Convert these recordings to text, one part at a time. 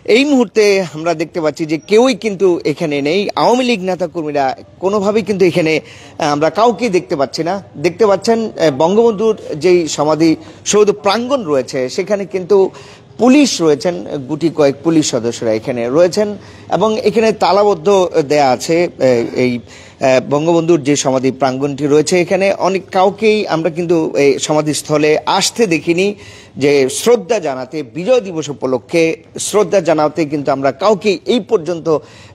এই মুহূর্তে আমরা দেখতে পাচ্ছি যে কেউই কিন্তু এখানে নেই। আওয়ামী লীগ নেতাকর্মীরা কোনোভাবেই কিন্তু এখানে আমরা কাউকে দেখতে পাচ্ছি না। দেখতে পাচ্ছেন বঙ্গবন্ধুর যেই সমাধি সৌধ প্রাঙ্গণ রয়েছে সেখানে কিন্তু পুলিশ রয়েছেন, গুটি কয়েক পুলিশ সদস্যরা এখানে রয়েছেন এবং এখানে তালাবদ্ধ দেয়া আছে। এই বঙ্গবন্ধুর যে সমাধি প্রাঙ্গণটি রয়েছে এখানে অনেক কাউকেই আমরা কিন্তু এই সমাধিস্থলে আসতে দেখিনি, যে শ্রদ্ধা জানাতে, বিজয় দিবস উপলক্ষে শ্রদ্ধা জানাতে কিন্তু আমরা কাউকে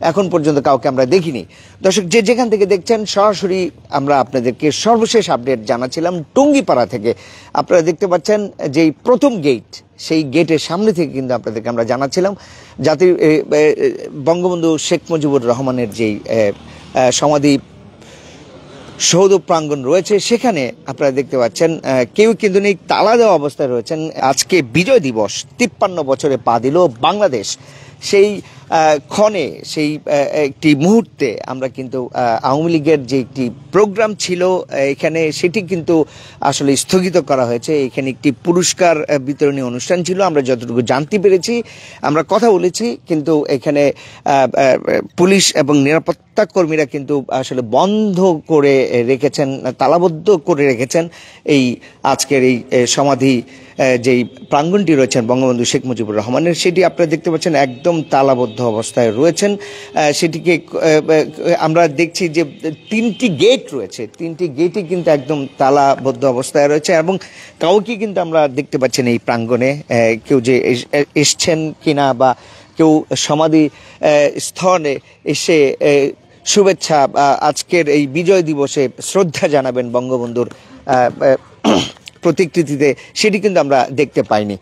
এখন পর্যন্ত কাউকে আমরা দেখিনি। দর্শক, যে যেখান থেকে দেখছেন সরাসরি আমরা আপনাদেরকে সর্বশেষ আপডেট জানাচ্ছিলাম টুঙ্গিপাড়া থেকে। আপনারা দেখতে পাচ্ছেন যে প্রথম গেট, সেই গেটের সামনে থেকে কিন্তু আপনাদেরকে আমরা জানাচ্ছিলাম জাতির বঙ্গবন্ধু শেখ মুজিবুর রহমানের যেই সমাধি সৌধ প্রাঙ্গণ রয়েছে সেখানে আপনারা দেখতে পাচ্ছেন কেউ কিন্তু নেই, তালা দেওয়া অবস্থায় রয়েছেন। আজকে বিজয় দিবস, 53 বছরে পা দিল বাংলাদেশ। সেই ক্ষণে, সেই একটি মুহূর্তে আমরা কিন্তু আওয়ামী লীগের যে একটি প্রোগ্রাম ছিল এখানে, সেটি কিন্তু আসলে স্থগিত করা হয়েছে। এখানে একটি পুরস্কার বিতরণী অনুষ্ঠান ছিল, আমরা যতটুকু জানতে পেরেছি, আমরা কথা বলেছি, কিন্তু এখানে পুলিশ এবং নিরাপত্তা কর্মীরা কিন্তু আসলে বন্ধ করে রেখেছেন, তালাবদ্ধ করে রেখেছেন এই আজকের এই সমাধি যেই প্রাঙ্গণটি রয়েছেন বঙ্গবন্ধু শেখ মুজিবুর রহমানের, সেটি আপনারা দেখতে পাচ্ছেন একদম তালাবদ্ধ অবস্থায় রয়েছেন। সেটিকে আমরা দেখছি যে 3টি গেট রয়েছে, 3টি গেটই কিন্তু একদম তালাবদ্ধ অবস্থায় রয়েছে এবং কাউকে কিন্তু আমরা দেখতে পাচ্ছেন এই প্রাঙ্গণে কেউ যে এসছেন কিনা বা কেউ সমাধি স্থলে এসে শুভেচ্ছা আজকের এই বিজয় দিবসে শ্রদ্ধা জানাবেন বঙ্গবন্ধুর প্রতিকৃতিতে, সেটি কিন্তু আমরা দেখতে পাইনি।